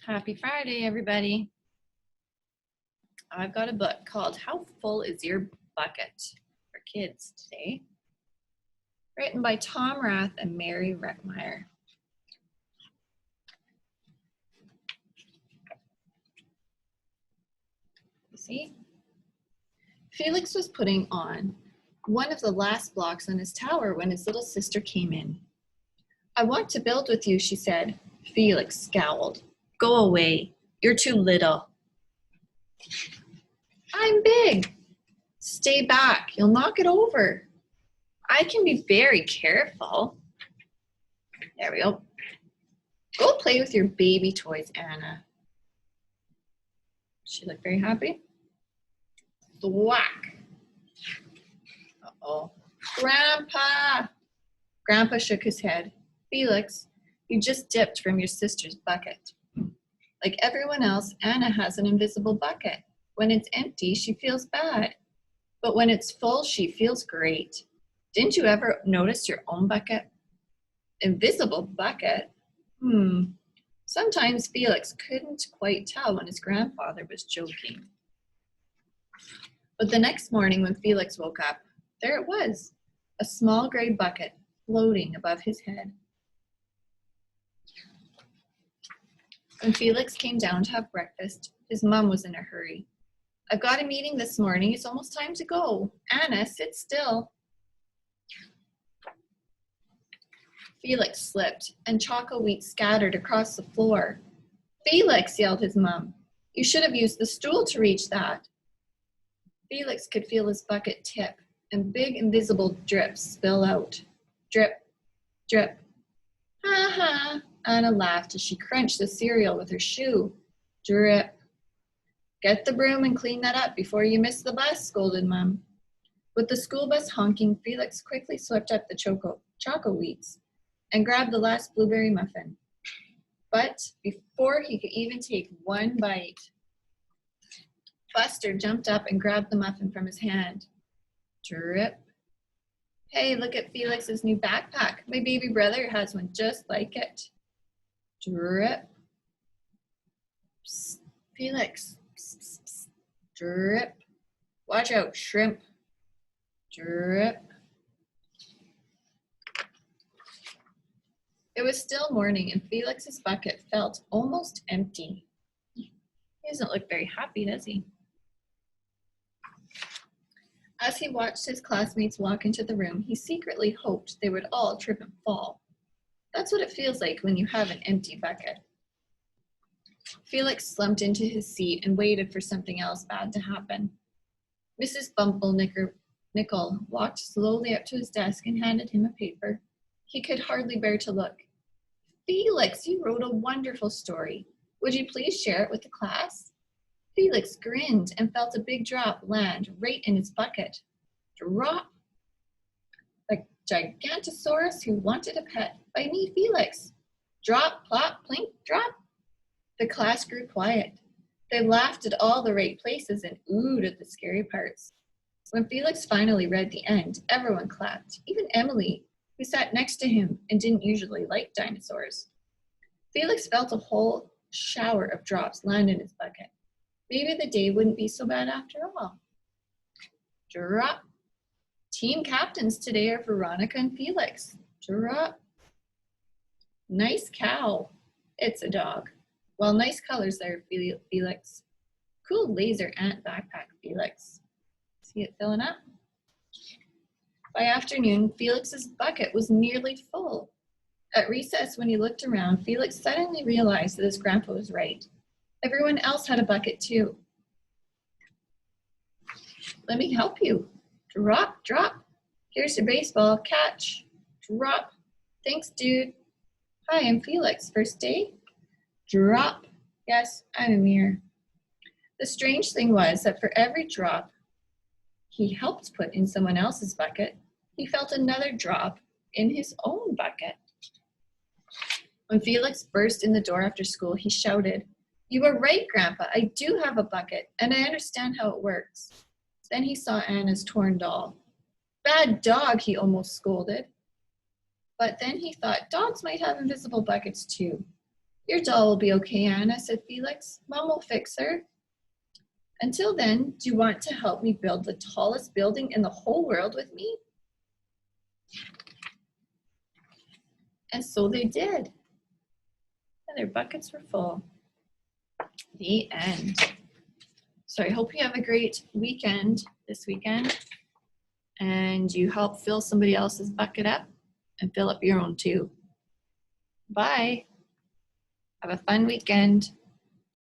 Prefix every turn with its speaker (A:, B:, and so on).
A: Happy Friday, everybody. I've got a book called How Full Is Your Bucket for kids today, written by Tom Rath and Mary Reckmeyer. See? Felix was putting on one of the last blocks on his tower when his little sister came in. "I want to build with you," she said. Felix scowled. "Go away. You're too little." "I'm big." "Stay back. You'll knock it over." "I can be very careful." There we go. "Go play with your baby toys, Anna." She looked very happy. Thwack. Uh-oh. "Grandpa!" Grandpa shook his head. "Felix, you just dipped from your sister's bucket." Like everyone else, Anna has an invisible bucket. When it's empty, she feels bad. But when it's full, she feels great. Didn't you ever notice your own bucket? Invisible bucket? Sometimes Felix couldn't quite tell when his grandfather was joking. But the next morning when Felix woke up, there it was, a small gray bucket floating above his head. When Felix came down to have breakfast, his mom was in a hurry. "I've got a meeting this morning. It's almost time to go. Anna, sit still." Felix slipped, and choco wheat scattered across the floor. "Felix," yelled his mom, "you should have used the stool to reach that." Felix could feel his bucket tip, and big invisible drips spill out. Drip, drip. "Ha ha," Anna laughed as she crunched the cereal with her shoe. Drip. "Get the broom and clean that up before you miss the bus," scolded Mom. With the school bus honking, Felix quickly swept up the choco wheats and grabbed the last blueberry muffin. But before he could even take one bite, Buster jumped up and grabbed the muffin from his hand. Drip. "Hey, look at Felix's new backpack. My baby brother has one just like it." Drip. "Psst, Felix. Psst, psst, psst. Drip. Watch out, shrimp." Drip. It was still morning, and Felix's bucket felt almost empty. He doesn't look very happy, does he? As he watched his classmates walk into the room, he secretly hoped they would all trip and fall. That's what it feels like when you have an empty bucket. Felix slumped into his seat and waited for something else bad to happen. Mrs. Bumble-Nickel walked slowly up to his desk and handed him a paper. He could hardly bear to look. "Felix, you wrote a wonderful story. Would you please share it with the class?" Felix grinned and felt a big drop land right in his bucket. Drop. "The Gigantosaurus Who Wanted a Pet by me, Felix." Drop, plop, plink, drop. The class grew quiet. They laughed at all the right places and oohed at the scary parts. When Felix finally read the end, everyone clapped, even Emily, who sat next to him and didn't usually like dinosaurs. Felix felt a whole shower of drops land in his bucket. Maybe the day wouldn't be so bad after all. Drop. Team captains today are Veronica and Felix. Drop. Nice cow. It's a dog. Well, nice colors there, Felix. Cool laser ant backpack, Felix. See it filling up? By afternoon, Felix's bucket was nearly full. At recess, when he looked around, Felix suddenly realized that his grandpa was right. Everyone else had a bucket too. "Let me help you." Drop, drop. "Here's your baseball. Catch." Drop. "Thanks, dude." "Hi, I'm Felix. First day?" Drop. "Yes, I'm Amir." The strange thing was that for every drop he helped put in someone else's bucket, he felt another drop in his own bucket. When Felix burst in the door after school, he shouted, "You were right, Grandpa. I do have a bucket, and I understand how it works." Then he saw Anna's torn doll. "Bad dog," he almost scolded. But then he thought dogs might have invisible buckets too. Your doll will be okay, Anna, said Felix. Mom will fix her. Until then, do you want to help me build the tallest building in the whole world with me? And so they did. And their buckets were full. The end. So I hope you have a great weekend this weekend. And you help fill somebody else's bucket up and fill up your own too. Bye. Have a fun weekend.